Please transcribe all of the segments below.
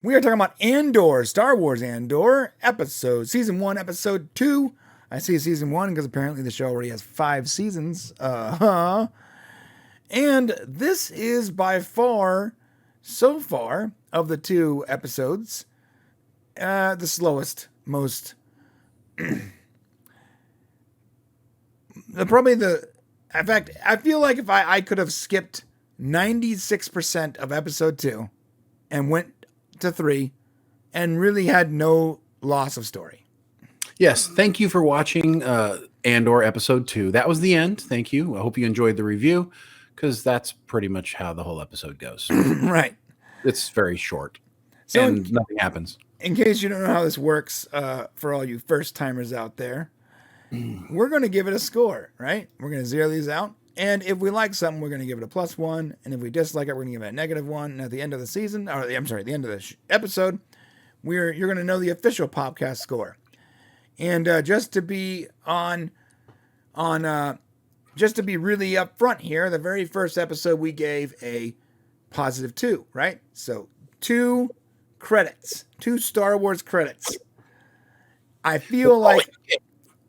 We are talking about Andor, Star Wars Andor, season 1, episode 2. I say season 1 because apparently the show already has 5 seasons. And this is by far, so far, of the 2 episodes, the slowest, most... probably the... In fact, I feel like if I could have skipped 96% of episode 2 and went to 3 and really had no loss of story. Yes, thank you for watching Andor episode 2. That was the end. Thank you. I hope you enjoyed the review because that's pretty much how the whole episode goes. Right. It's very short So and nothing happens. In case you don't know how this works, for all you first timers out there, we're going to give it a score, right? We're going to zero these out. And if we like something, we're going to give it a +1. And if we dislike it, we're going to give it a -1. And at the end of the season, or I'm sorry, the end of the episode, you're going to know the official podcast score. And just to be just to be really upfront here, the very first episode we gave a +2, right? So 2 credits, 2 Star Wars credits. I feel like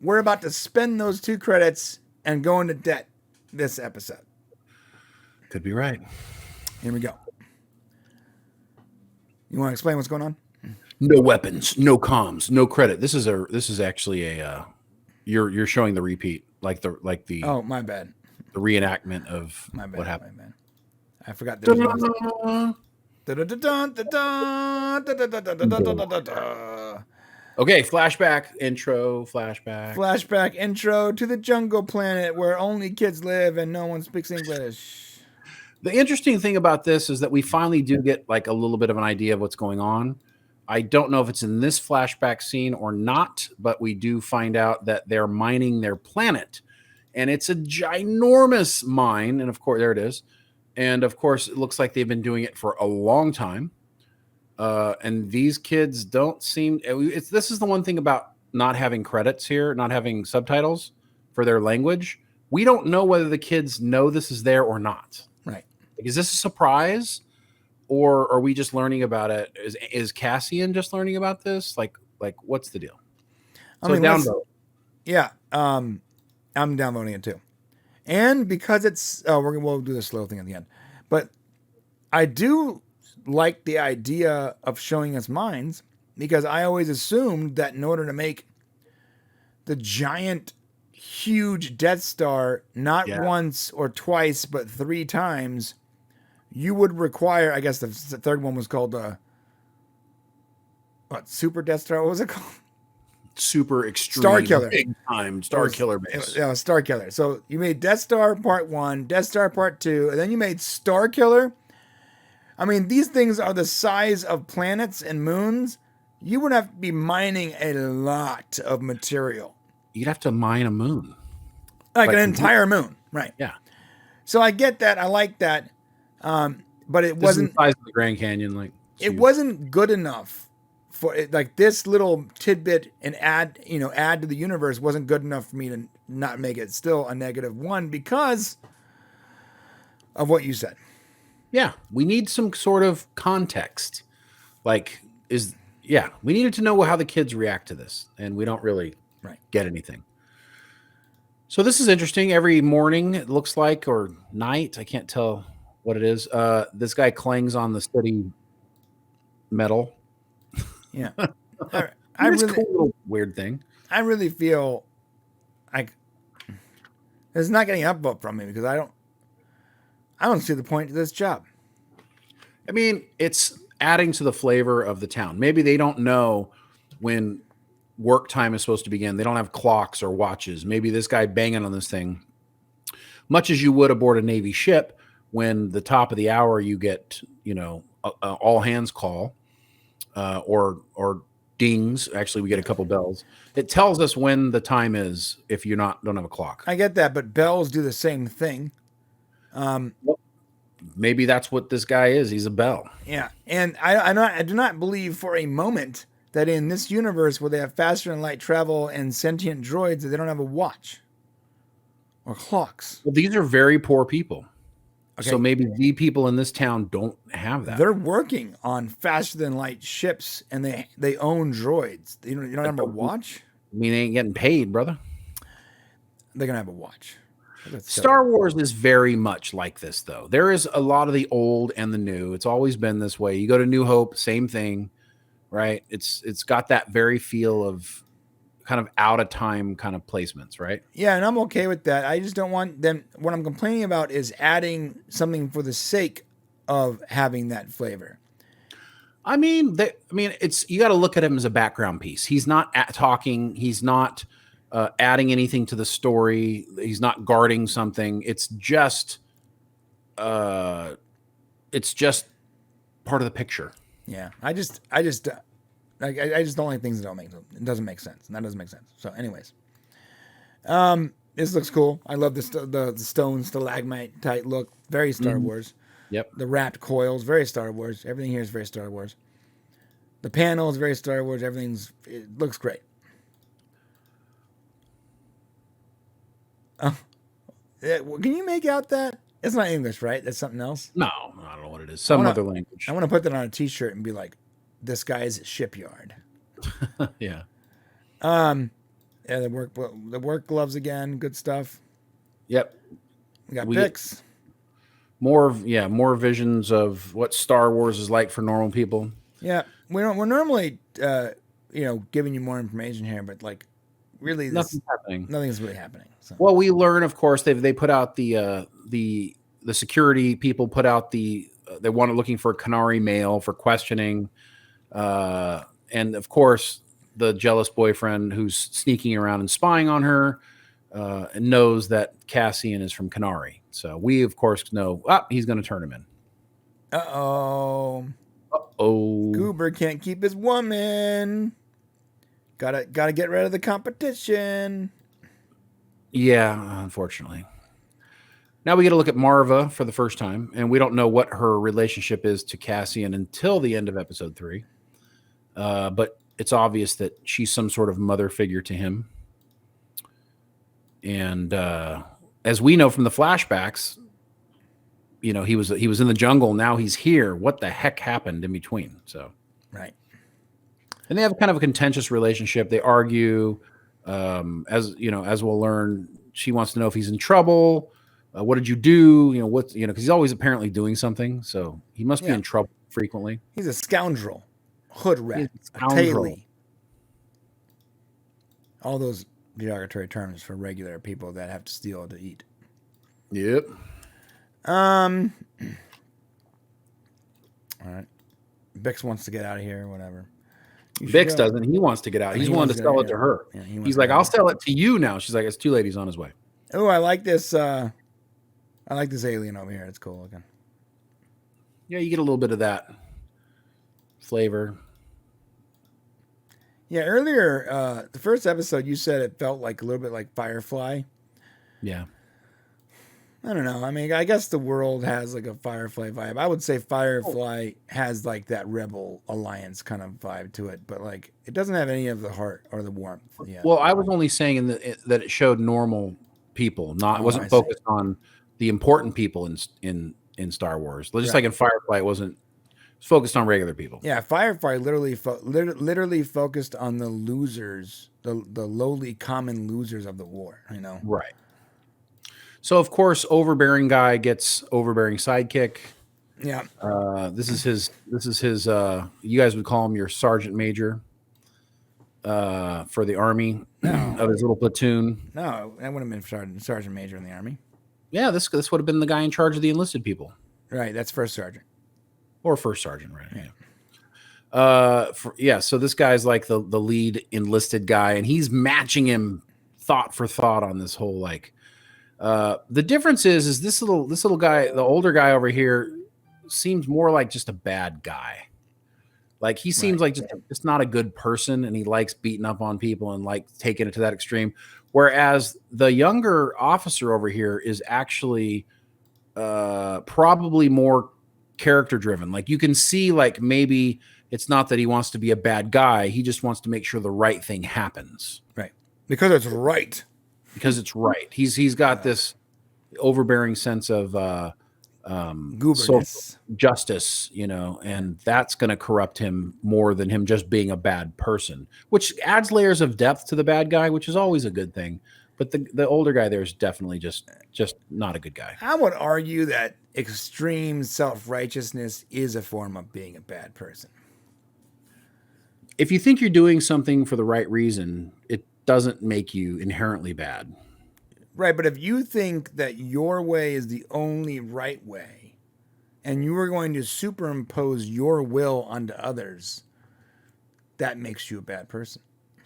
we're about to spend those 2 credits and go into debt this episode. Could be right. Here we go. You want to explain what's going on? No weapons, no comms, no credit. This is actually a you're showing the repeat, like the Oh, my bad. The reenactment of what happened. My bad. I forgot there was Okay, flashback intro, flashback. Flashback intro to the jungle planet where only kids live and no one speaks English. The interesting thing about this is that we finally do get like a little bit of an idea of what's going on. I don't know if it's in this flashback scene or not, but we do find out that they're mining their planet. And it's a ginormous mine. And of course, there it is. And of course, it looks like they've been doing it for a long time. And these kids don't seem... This is the one thing about not having credits here, not having subtitles for their language. We don't know whether the kids know this is there or not. Right. Is this a surprise? Or are we just learning about it? Is Cassian just learning about this? Like what's the deal? So downvote. Yeah, I'm downvoting it too. And because it's... we'll do the slow thing at the end. But I do like the idea of showing us mines because I always assumed that in order to make the giant, huge Death Star not once or twice, but 3 times... you would require, I guess the third one was called, Super Death Star? What was it called? Super Extreme. Star Killer. Big time Star Killer base. Yeah, Star Killer. So you made Death Star Part 1, Death Star Part 2, and then you made Star Killer. I mean, these things are the size of planets and moons. You would have to be mining a lot of material. You'd have to mine a moon. Like an entire moon. Right. Yeah. So I get that. I like that. But it wasn't the size of the Grand Canyon. Like it wasn't good enough for it. Like this little tidbit and add to the universe wasn't good enough for me to not make it still a -1 because of what you said. Yeah. We need some sort of context. We needed to know how the kids react to this, and we don't really get anything. So this is interesting. Every morning it looks like, or night, I can't tell what it is. This guy clangs on the steady metal. Yeah. It's a cool little weird thing. I really feel like it's not getting an upvote from me because I don't see the point to this job. I mean, it's adding to the flavor of the town. Maybe they don't know when work time is supposed to begin. They don't have clocks or watches. Maybe this guy banging on this thing, much as you would aboard a Navy ship, when the top of the hour you get, all hands call, or dings. Actually, we get a couple bells. It tells us when the time is if you don't have a clock. I get that, but bells do the same thing. Maybe that's what this guy is. He's a bell. Yeah, and I do not believe for a moment that in this universe where they have faster than light travel and sentient droids that they don't have a watch or clocks. Well, these are very poor people. So maybe the people in this town don't have that. They're working on faster than light ships, and they own droids. You don't have a watch? I mean, they ain't getting paid, brother. They're gonna have a watch. Star Wars is very much like this, though. There is a lot of the old and the new. It's always been this way. You go to New Hope, same thing, right? It's got that very feel of kind of out of time kind of placements, right? Yeah, and I'm okay with that. I just don't want them. What I'm complaining about is adding something for the sake of having that flavor. I mean, it's, you got to look at him as a background piece. He's not talking. He's not adding anything to the story. He's not guarding something. It's just part of the picture. Yeah, I just don't like things that don't make it doesn't make sense, and that doesn't make sense. So, anyways, this looks cool. I love the stone stalagmite type look. Very Star Wars. Yep. The wrapped coils, very Star Wars. Everything here is very Star Wars. The panel is very Star Wars. It looks great. Oh, can you make out that? It's not English, right? That's something else. No, I don't know what it is. Some other language. I want to put that on a T-shirt and be like, "This guy's shipyard." Yeah. Yeah. The work gloves again. Good stuff. Yep. We got Bix. More visions of what Star Wars is like for normal people. Yeah, we're normally giving you more information here, but like really nothing's happening. Nothing's really happening. So. Well, we learn, of course, they put out the security people put out they wanted looking for a Kenari mail for questioning, and of course the jealous boyfriend who's sneaking around and spying on her and knows that Cassian is from Kenari. So we, of course, know he's going to turn him in. Uh-oh. Goober can't keep his woman. Gotta get rid of the competition. Yeah, unfortunately. Now we get to look at Marva for the first time, and we don't know what her relationship is to Cassian until the end of episode 3. But it's obvious that she's some sort of mother figure to him. And as we know from the flashbacks, he was in the jungle. Now he's here. What the heck happened in between? So, right. And they have kind of a contentious relationship. They argue, as we'll learn. She wants to know if he's in trouble. What did you do? Because he's always apparently doing something. So he must be in trouble frequently. He's a scoundrel, hood rat, a tailie. All those derogatory terms for regular people that have to steal to eat. Yep. All right. Bix wants to get out of here, whatever. Bix doesn't. He wants to get out. He's wanting to sell it to her. Yeah, he's like, I'll sell it to you now. She's like, it's too late. He's on his way. Oh, I like this. I like this alien over here. It's cool looking. Yeah, you get a little bit of that flavor. Yeah, earlier, the first episode, you said it felt like a little bit like Firefly. Yeah. I don't know. I mean, I guess the world has like a Firefly vibe. I would say Firefly has like that Rebel Alliance kind of vibe to it, but like it doesn't have any of the heart or the warmth. Yeah. Well, I was only saying that it showed normal people, it wasn't focused on the important people in Star Wars. Just like in Firefly, it wasn't focused on regular people. Yeah, Firefly literally focused on the losers, the lowly common losers of the war. Right. So of course, overbearing guy gets overbearing sidekick. Yeah. This is his. You guys would call him your sergeant major. For the army of his little platoon. No, that would have been sergeant major in the army. Yeah, this would have been the guy in charge of the enlisted people. Right, that's first sergeant. Or first sergeant, right? Yeah. So this guy's like the lead enlisted guy, and he's matching him thought for thought on this whole like. The difference is this little guy, the older guy over here, seems more like just a bad guy. Like he seems like just not a good person, and he likes beating up on people and like taking it to that extreme. Whereas the younger officer over here is actually probably more character driven. Like you can see, like maybe it's not that he wants to be a bad guy; he just wants to make sure the right thing happens. Right, because it's right. Because it's right. He's got this overbearing sense of Gooberness. social justice, and that's going to corrupt him more than him just being a bad person, which adds layers of depth to the bad guy, which is always a good thing. But the older guy there is definitely just not a good guy. I would argue that extreme self-righteousness is a form of being a bad person. If you think you're doing something for the right reason, it doesn't make you inherently bad. Right, but if you think that your way is the only right way, and you are going to superimpose your will onto others, that makes you a bad person.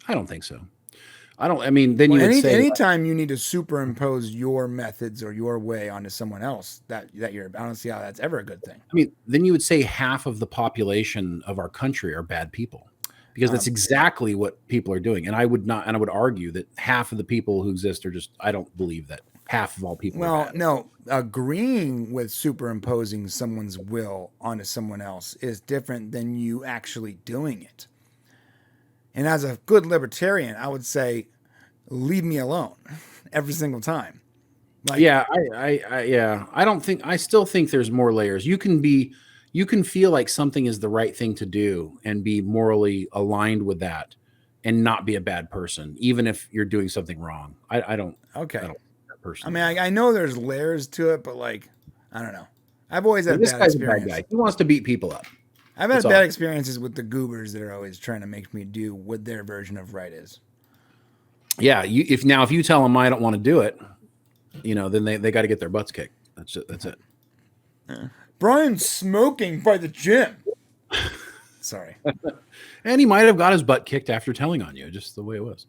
I don't think so. Then you would say anytime you need to superimpose your methods or your way onto someone else, I don't see how that's ever a good thing. Then you would say half of the population of our country are bad people, because that's exactly what people are doing. And I would argue that half of the people who exist are just, I don't believe that half of all people are bad. No, agreeing with superimposing someone's will onto someone else is different than you actually doing it. And as a good libertarian, I would say, leave me alone every single time. I still think there's more layers. You can feel like something is the right thing to do and be morally aligned with that and not be a bad person, even if you're doing something wrong. I don't. Personally. I know there's layers to it, but I don't know. I've always had this bad guy's experience. a bad guy. He wants to beat people up. I've had bad experiences with the goobers that are always trying to make me do what their version of right is. Yeah, if you tell them I don't want to do it, then they got to get their butts kicked. That's it. Brian's smoking by the gym. Sorry. And he might have got his butt kicked after telling on you, just the way it was.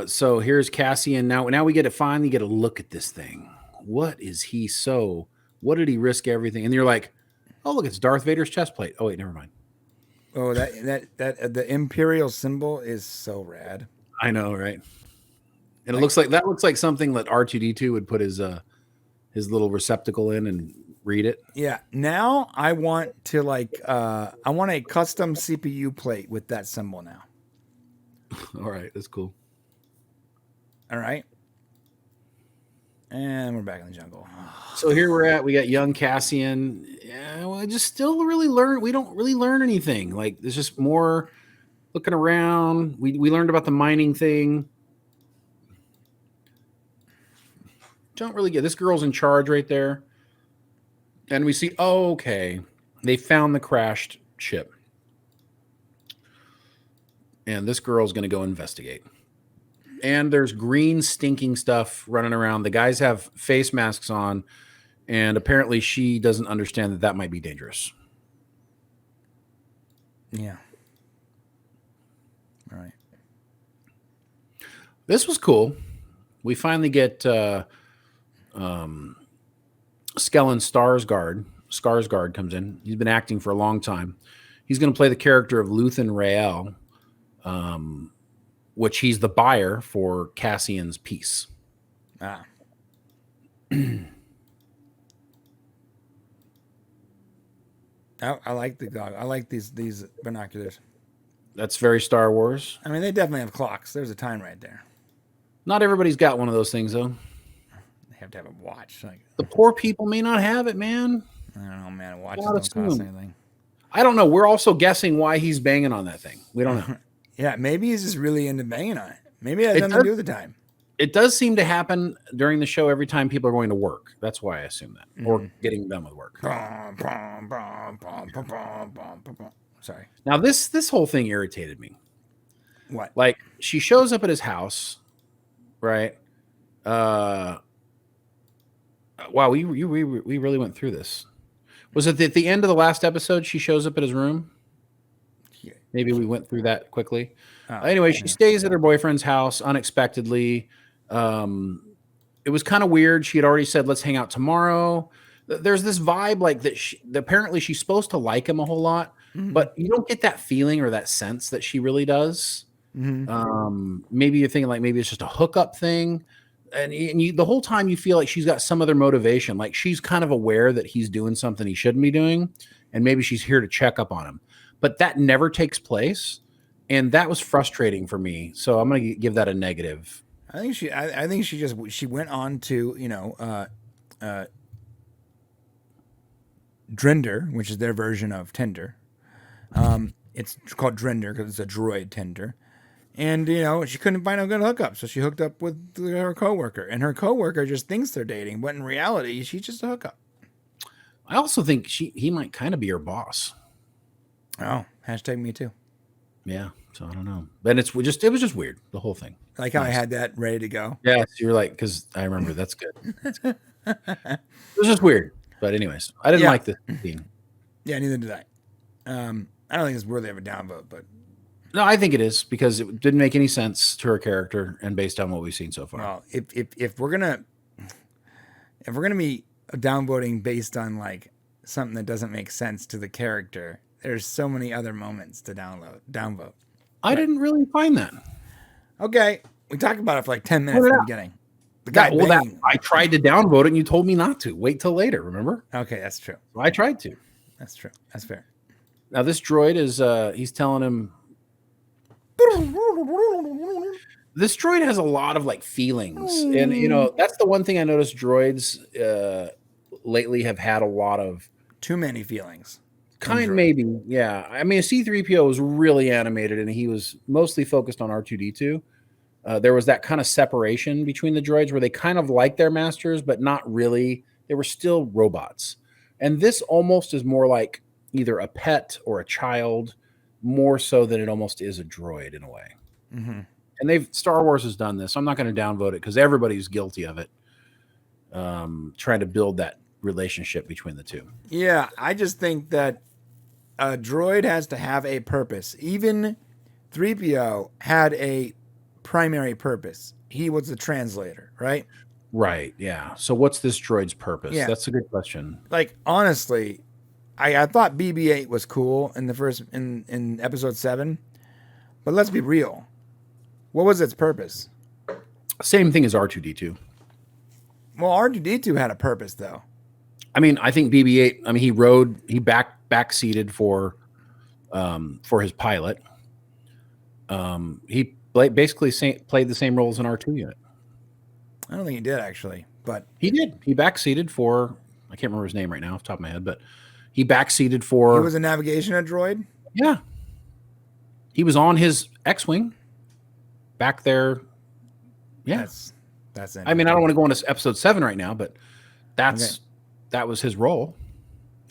So here's Cassian. Now we finally get a look at this thing. What did he risk everything? And you're like, oh, look, it's Darth Vader's chest plate. Oh, wait, never mind. Oh, that the Imperial symbol is so rad. I know, right? And it looks like something that R2-D2 would put his little receptacle in and read it. Yeah. Now I want to I want a custom CPU plate with that symbol now. All right, that's cool. All right. And we're back in the jungle. So here we got young Cassian. Yeah, we just still really learn. We don't really learn anything. There's just more looking around. We learned about the mining thing. Don't really get this girl's in charge right there. And we see, okay, they found the crashed ship. And this girl's going to go investigate. And there's green stinking stuff running around. The guys have face masks on, and apparently she doesn't understand that might be dangerous. Yeah. All right. This was cool. We finally get Skellen Skarsgård comes in. He's been acting for a long time. He's going to play the character of Luthen Rael, which he's the buyer for Cassian's piece. Ah. I like the goggle. I like these binoculars. That's very Star Wars. They definitely have clocks. There's a time right there. Not everybody's got one of those things, though. They have to have a watch. The poor people may not have it, man. I don't know, man. Watches don't cost anything. I don't know. We're also guessing why he's banging on that thing. We don't know. Yeah, maybe he's just really into banging on it. Maybe it has nothing to do with the time. It does seem to happen during the show every time people are going to work. That's why I assume that. Or getting done with work. Sorry. Now, this whole thing irritated me. What? She shows up at his house, right? Wow, we really went through this. Was it at the end of the last episode she shows up at his room? Yeah. Maybe we went through that quickly. Anyway, she stays at her boyfriend's house unexpectedly. It was kind of weird. She had already said, let's hang out tomorrow. There's this vibe that apparently she's supposed to like him a whole lot, but you don't get that feeling or that sense that she really does. Maybe you're thinking maybe it's just a hookup thing. And the whole time you feel like she's got some other motivation. Like she's kind of aware that he's doing something he shouldn't be doing. And maybe she's here to check up on him. But that never takes place. And that was frustrating for me. So I'm going to give that a negative. I think she went on to, Drinder, which is their version of Tinder. It's called Drinder because it's a droid Tinder. And, she couldn't find a good hookup, so she hooked up with her coworker. And her coworker just thinks they're dating, but in reality, she's just a hookup. I also think he might kind of be her boss. Oh, hashtag me too. Yeah, so I don't know. But it was just weird, the whole thing. Like how I had that ready to go. Yeah, so you're like, because I remember, that's good. It was just weird. But anyways, I didn't like the scene. Yeah, neither did I. I don't think it's worthy of a downvote, but no, I think it is because it didn't make any sense to her character and based on what we've seen so far. Well, if we're gonna be downvoting based on like something that doesn't make sense to the character, there's so many other moments to downvote. I didn't really find that. Okay, we talked about it for like 10 minutes in the beginning. The guy I tried to downvote it and you told me not to. Wait till later, remember? Okay, that's true. So I tried to. That's true. That's fair. Now this droid is he's telling him this droid has a lot of like feelings. And that's the one thing I noticed droids lately have had a lot of too many feelings. Maybe, yeah. I mean, C-3PO was really animated, and he was mostly focused on R2-D2. There was that kind of separation between the droids where they kind of like their masters, but not really. They were still robots. And this almost is more like either a pet or a child, more so than it almost is a droid in a way. Mm-hmm. And Star Wars has done this. I'm not going to downvote it because everybody's guilty of it. Trying to build that relationship between the two. Yeah, I just think that a droid has to have a purpose. Even 3PO had a primary purpose. He was a translator, right? Right, yeah. So what's this droid's purpose? Yeah. That's a good question. Like, honestly, I thought BB-8 was cool in the first in episode 7, but let's be real. What was its purpose? Same thing as R2-D2. Well, R2-D2 had a purpose, though. I mean, I think BB-8. I mean, he backseated for his pilot. He basically played the same role as an R2 unit. I don't think he did actually, but he did. He backseated for. I can't remember his name right now off the top of my head, but he backseated for. He was a navigation droid. Yeah, he was on his X-wing back there. Yeah, that's it. I mean, I don't want to go into episode 7 right now, but that was his role.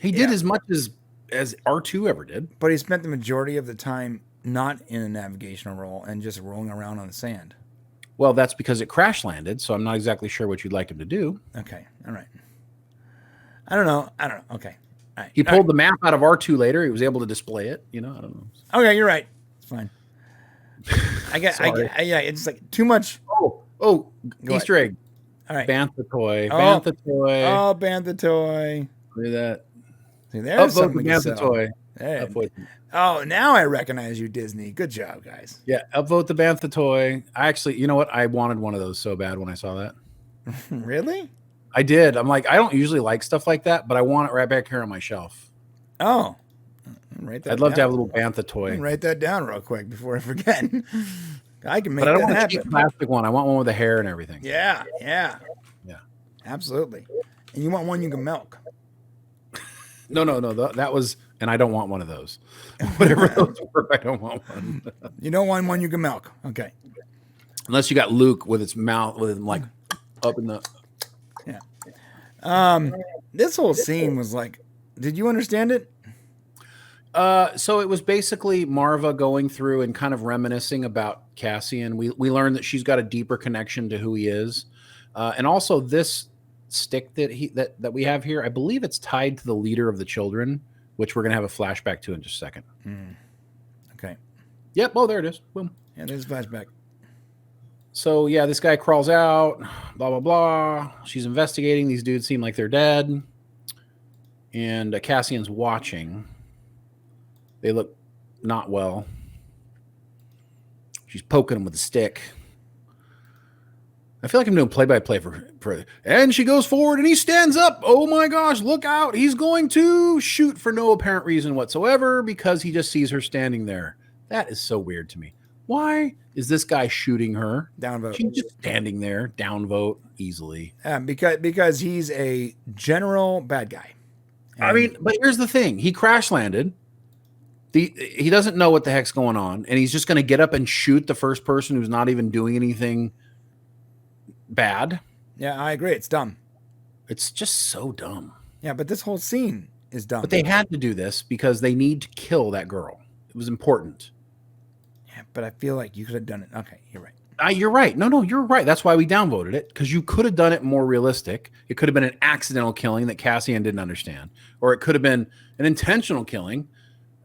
He did as much as R2 ever did. But he spent the majority of the time not in a navigational role and just rolling around on the sand. Well, that's because it crash landed, so I'm not exactly sure what you'd like him to do. Okay, all right. I don't know. Okay. All right. He pulled the map out of R2 later. He was able to display it. I don't know. Okay, you're right. It's fine. Yeah, it's like too much. Oh, Easter egg. All right. Bantha toy. Bantha toy. Oh, Bantha toy. Look at that. See, there's something to Bantha toy. Hey. Oh, now I recognize you, Disney. Good job, guys. Yeah, upvote the Bantha toy. I actually, you know what? I wanted one of those so bad when I saw that. Really? I did. I'm like, I don't usually like stuff like that, but I want it right back here on my shelf. Oh. I'd love to have a little Bantha toy. Write that down real quick before I forget. I can make but I don't that want happen. A cheap plastic one. I want one with the hair and everything. Yeah. Absolutely. And you want one you can milk. No. That was, and I don't want one of those. Whatever those were, I don't want one. You don't want one you can milk. Okay. Unless you got Luke with its mouth, with him like up in the. Yeah. This whole scene was like, did you understand it? So it was basically Marva going through and kind of reminiscing about Cassian. We learned that she's got a deeper connection to who he is. And also this stick that we have here, I believe it's tied to the leader of the children, which we're going to have a flashback to in just a second. Okay. Yep. Oh, there it is. Boom. Yeah, there's a flashback. So yeah, this guy crawls out, blah, blah, blah. She's investigating. These dudes seem like they're dead. And Cassian's watching. They look not well. She's poking him with a stick. I feel like I'm doing play-by-play for. And she goes forward and he stands up. Oh my gosh, look out. He's going to shoot for no apparent reason whatsoever because he just sees her standing there. That is so weird to me. Why is this guy shooting her? Downvote. She's just standing there. Downvote easily. Because he's a general bad guy. I mean, but here's the thing. He crash landed. He doesn't know what the heck's going on, and he's just going to get up and shoot the first person who's not even doing anything bad. Yeah, I agree. It's dumb. It's just so dumb. Yeah, but this whole scene is dumb. But they had to do this because they need to kill that girl. It was important. Yeah, but I feel like you could have done it. Okay, you're right. You're right. No, you're right. That's why we downvoted it, because you could have done it more realistic. It could have been an accidental killing that Cassian didn't understand, or it could have been an intentional killing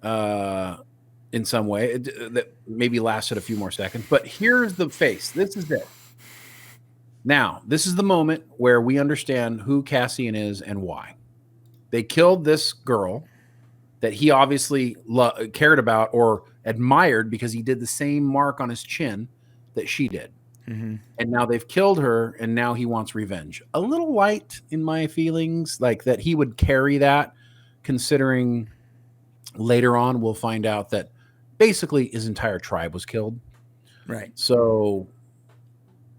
in some way that maybe lasted a few more seconds. But here's the face. This is it. Now, this is the moment where we understand who Cassian is and why. They killed this girl that he obviously cared about or admired because he did the same mark on his chin that she did. Mm-hmm. And now they've killed her, and now he wants revenge. A little light in my feelings, like that he would carry that, considering later on we'll find out that basically his entire tribe was killed. Right. So,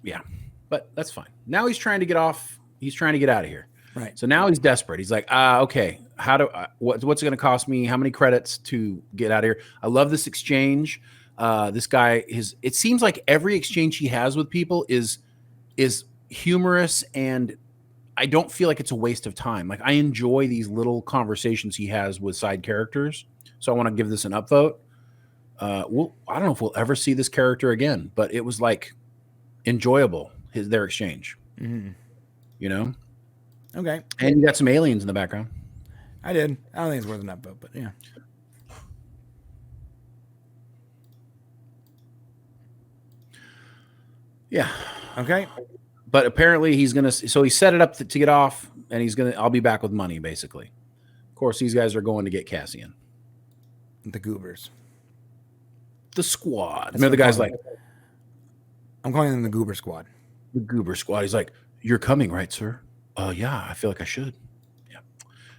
yeah. But that's fine. Now he's trying to get off. He's trying to get out of here. Right. So now he's desperate. He's like, okay, what's it going to cost me? How many credits to get out of here? I love this exchange. This guy it seems like every exchange he has with people is humorous, and I don't feel like it's a waste of time. Like, I enjoy these little conversations he has with side characters. So I want to give this an upvote. I don't know if we'll ever see this character again, but it was like enjoyable, their exchange. Mm-hmm. You know? Okay. And you got some aliens in the background. I did. I don't think it's worth an upvote, but yeah. Yeah. Okay. But apparently he set it up to get off, and I'll be back with money, basically. Of course, these guys are going to get Cassian. The goobers. The squad. I mean, the guy's like, I'm calling them the goober squad. The goober squad. He's like, you're coming, right, sir? Yeah, I feel like I should. Yeah.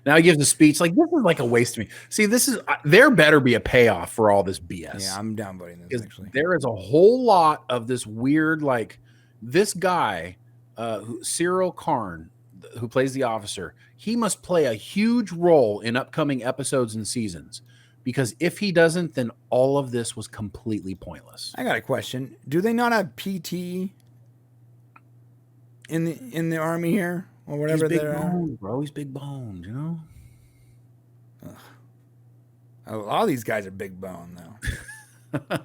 Now he gives a speech. Like, this is like a waste of me. See, there better be a payoff for all this BS. Yeah, I'm downvoting this, actually. There is a whole lot of this weird, like, this guy, Cyril Karn, who plays the officer, he must play a huge role in upcoming episodes and seasons, because if he doesn't, then all of this was completely pointless. I got a question. Do they not have PT in the army here, or whatever they are? Bro, he's big boned, you know. Ugh. A lot of these guys are big bone, though.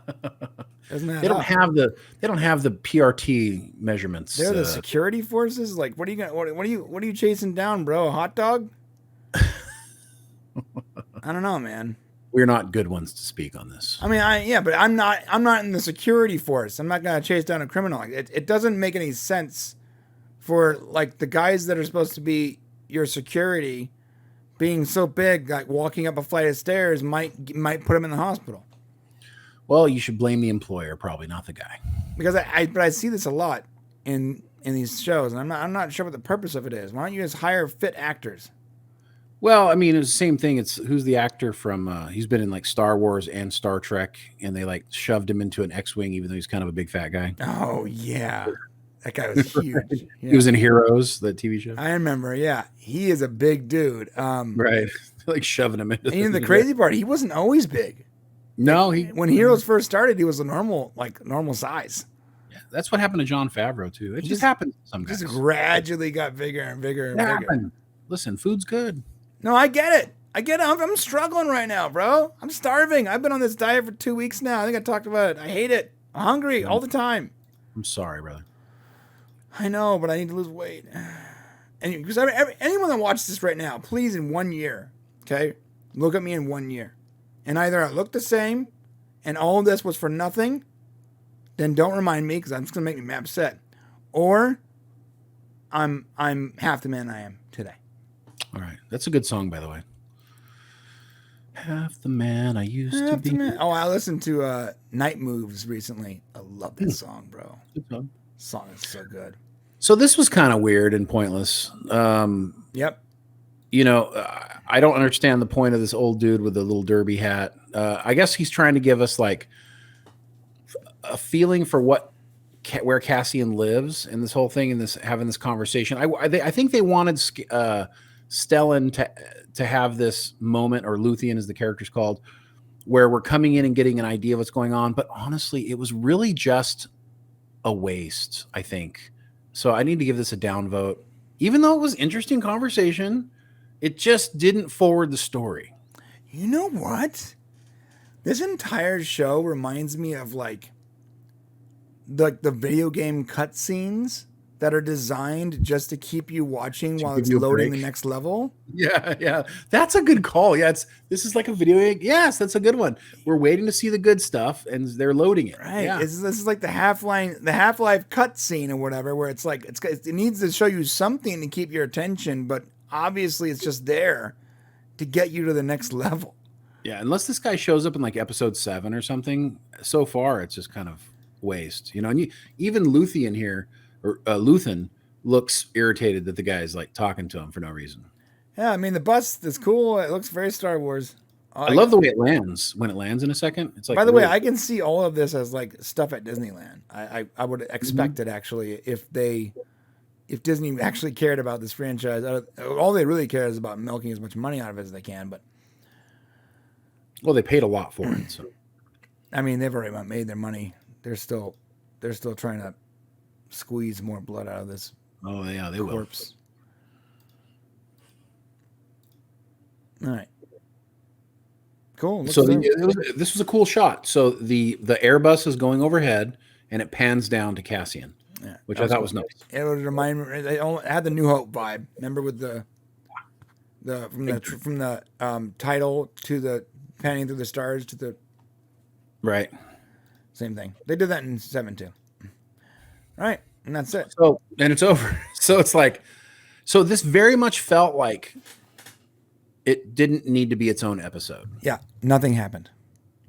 They don't have the PRT measurements. They're the security forces. Like, what are you chasing down, bro? A hot dog? I don't know, man. We're not good ones to speak on this. I mean, but I'm not in the security force. I'm not gonna chase down a criminal. It doesn't make any sense for, like, the guys that are supposed to be your security being so big, like walking up a flight of stairs might put him in the hospital. Well, you should blame the employer, probably not the guy. Because I see this a lot in these shows, and I'm not sure what the purpose of it is. Why don't you just hire fit actors? Well, I mean, it's the same thing. It's who's the actor from? He's been in like Star Wars and Star Trek, and they like shoved him into an X-wing, even though he's kind of a big fat guy. Oh yeah, that guy was huge. Yeah. He was in Heroes, that TV show. I remember. Yeah, he is a big dude. Right, like shoving him into. And the crazy part, he wasn't always big. No, when Heroes first started, he was a normal size. Yeah, that's what happened to Jon Favreau too. It just happened. Some guys just gradually got bigger and bigger and bigger. Happened. Listen, food's good. No, I get it. I'm struggling right now, bro. I'm starving. I've been on this diet for 2 weeks now. I think I talked about it. I hate it. I'm hungry all the time. I'm sorry, brother. I know, but I need to lose weight. And because anyone that watches this right now, please, in 1 year, okay, look at me in 1 year. And either I look the same and all of this was for nothing, then don't remind me, because I'm just going to make me upset. Or I'm half the man I am today. All right. That's a good song, by the way. Half the man I used to be. Oh, I listened to Night Moves recently. I love that song, bro. Good song. Song is so good. So this was kind of weird and pointless. Yep. You know, I don't understand the point of this old dude with the little derby hat. I guess he's trying to give us like a feeling for where Cassian lives in this whole thing and having this conversation. I think they wanted Stellan to have this moment, or Luthen as the character's called, where we're coming in and getting an idea of what's going on. But honestly, it was really just a waste, I think. So I need to give this a downvote. Even though it was interesting conversation, it just didn't forward the story. You know what? This entire show reminds me of like the video game cutscenes that are designed just to keep you watching while it's loading the next level. Yeah. That's a good call. Yeah, this is like a video game. Yes, that's a good one. We're waiting to see the good stuff, and they're loading it. Right. Yeah. This is like the Half-Life cutscene or whatever, where it's like it needs to show you something to keep your attention, but obviously it's just there to get you to the next level. Yeah, unless this guy shows up in like episode 7 or something. So far, it's just kind of waste, And even Luthen here, or Luthen, looks irritated that the guy's like talking to him for no reason. Yeah, I mean the bus is cool. It looks very Star Wars. I love the way it lands. When it lands in a second, it's like. By the way, I can see all of this as like stuff at Disneyland. I would expect it actually if Disney actually cared about this franchise. All they really care is about milking as much money out of it as they can. But well, they paid a lot for it. So I mean, they've already made their money. They're still trying to squeeze more blood out of this. Oh yeah, they corpse. Will. All right. Cool. So this was a cool shot. So the Airbus is going overhead, and it pans down to Cassian, which I thought was nice. It would remind me. It had the New Hope vibe. Remember with from the title to the panning through the stars to the right. Same thing. They did that in 7 too. All right, and that's it. So and it's over. So it's like, so this very much felt like it didn't need to be its own episode. Yeah, nothing happened.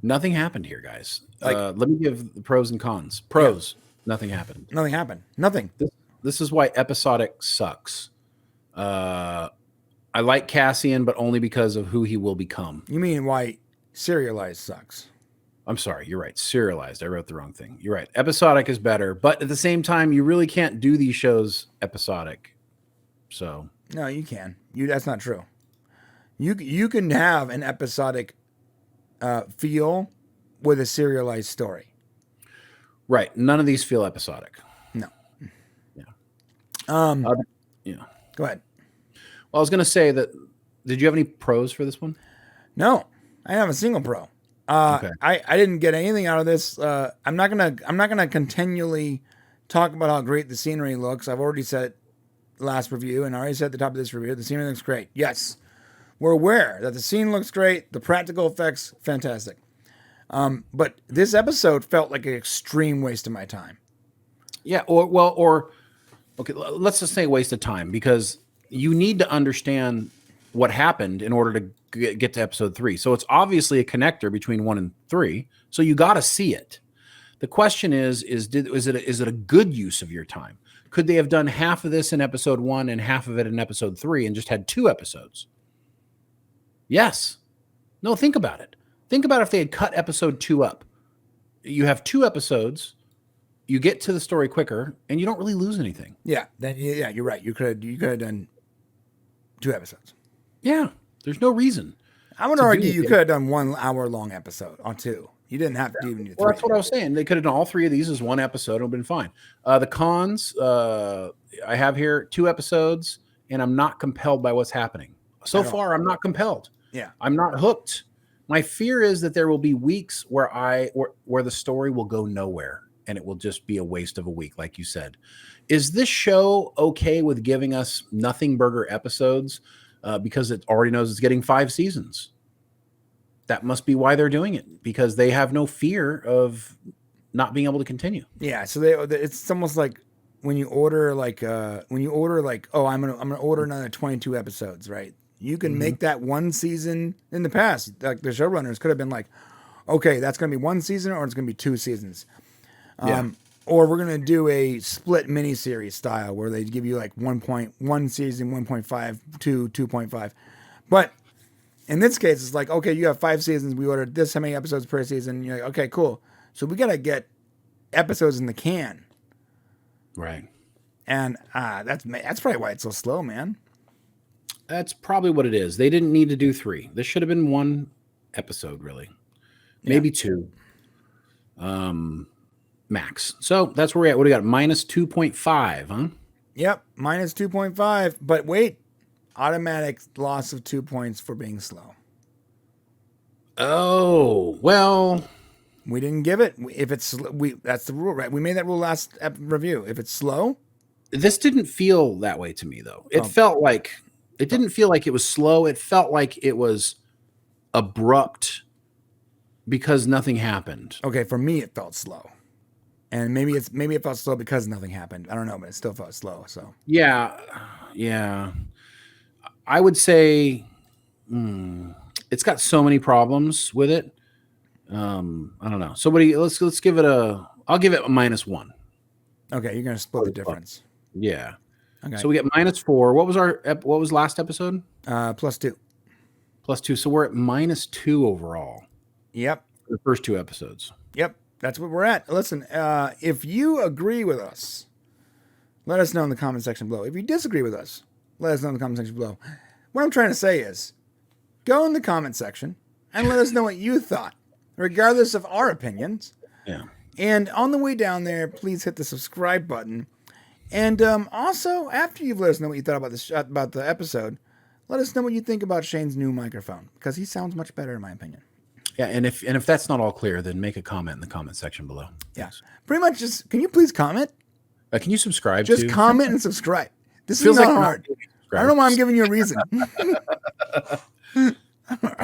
Nothing happened here, guys. Let me give the pros and cons. Pros, nothing happened. Nothing happened. Nothing. This is why episodic sucks. I like Cassian, but only because of who he will become. You mean why serialized sucks? I'm sorry, you're right. Serialized. I wrote the wrong thing. You're right. Episodic is better, but at the same time, you really can't do these shows episodic. So no, you can. That's not true. You can have an episodic feel with a serialized story. Right. None of these feel episodic. No. Yeah. Yeah. Go ahead. Well, I was going to say that. Did you have any pros for this one? No, I have a single pro. Okay. I didn't get anything out of this. I'm not gonna continually talk about how great the scenery looks. I've already said last review, and I already said at the top of this review, the scenery looks great. Yes, we're aware that the scene looks great. The practical effects, fantastic. But this episode felt like an extreme waste of my time. Yeah, or okay, let's just say waste of time, because you need to understand what happened in order to get to episode 3. So it's obviously a connector between 1 and 3. So you got to see it. The question is it a good use of your time? Could they have done half of this in episode 1 and half of it in episode 3 and just had 2 episodes? Yes. No, think about it. Think about if they had cut episode 2 up. You have 2 episodes, you get to the story quicker, and you don't really lose anything. Yeah, you're right. You could have done 2 episodes. Yeah, there's no reason. I would argue you could have done 1 hour long episode on 2. You didn't have to even do 3. Well, that's what I was saying. They could have done all 3 of these as 1 episode. It would have been fine. The cons, I have here 2 episodes, and I'm not compelled by what's happening. So far, I'm not compelled. Yeah. I'm not hooked. My fear is that there will be weeks where the story will go nowhere, and it will just be a waste of a week, like you said. Is this show okay with giving us nothing burger episodes? Because it already knows it's getting 5 seasons. That must be why they're doing it, because they have no fear of not being able to continue. Yeah, so it's almost like when you order oh, I'm gonna order another 22 episodes, right? You can make that 1 season. In the past, like the showrunners could have been like, okay, that's gonna be 1 season or it's gonna be 2 seasons. Or we're going to do a split miniseries style where they give you like 1.1 season, 1.5, 2.5. But in this case, it's like, okay, you have 5 seasons. We ordered this, how many episodes per season? You're like, okay, cool. So we got to get episodes in the can. Right. And that's probably why it's so slow, man. That's probably what it is. They didn't need to do 3. This should have been 1 episode, really. Maybe 2. Max. So that's where we're at. What do we got? Minus 2.5, huh? Yep, minus 2.5. But wait, automatic loss of 2 points for being slow. Oh, well. We didn't give it. If it's that's the rule, right? We made that rule last review. If it's slow, this didn't feel that way to me, though. It felt like it didn't feel like it was slow. It felt like it was abrupt because nothing happened. Okay, for me, it felt slow, and maybe it felt slow because nothing happened. I don't know, but it still felt slow. So yeah, I would say it's got so many problems with it. I don't know. Somebody, let's give it I'll give it a -1. Okay, you're gonna split the difference. Yeah. Okay. So we get -4. What was last episode? +2. +2. So we're at -2 overall. Yep. For the first 2 episodes. Yep. That's what we're at. Listen, if you agree with us, let us know in the comment section below. If you disagree with us, let us know in the comment section below. What I'm trying to say is, go in the comment section and let us know what you thought, regardless of our opinions. Yeah. And on the way down there, please hit the subscribe button. And also, after you've let us know what you thought about the episode, let us know what you think about Shane's new microphone, because he sounds much better, in my opinion. Yeah, and if that's not all clear, then make a comment in the comment section below. Yeah. Pretty much just, can you please comment? Can you subscribe Just too? comment and subscribe. This Feels is not like hard. I don't know why I'm giving you a reason.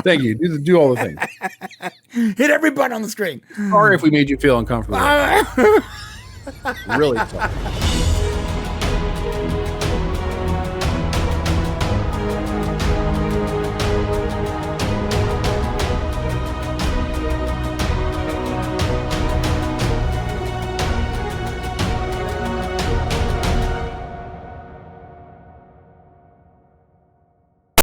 Thank you. Do all the things. Hit every button on the screen. Sorry if we made you feel uncomfortable. Really sorry.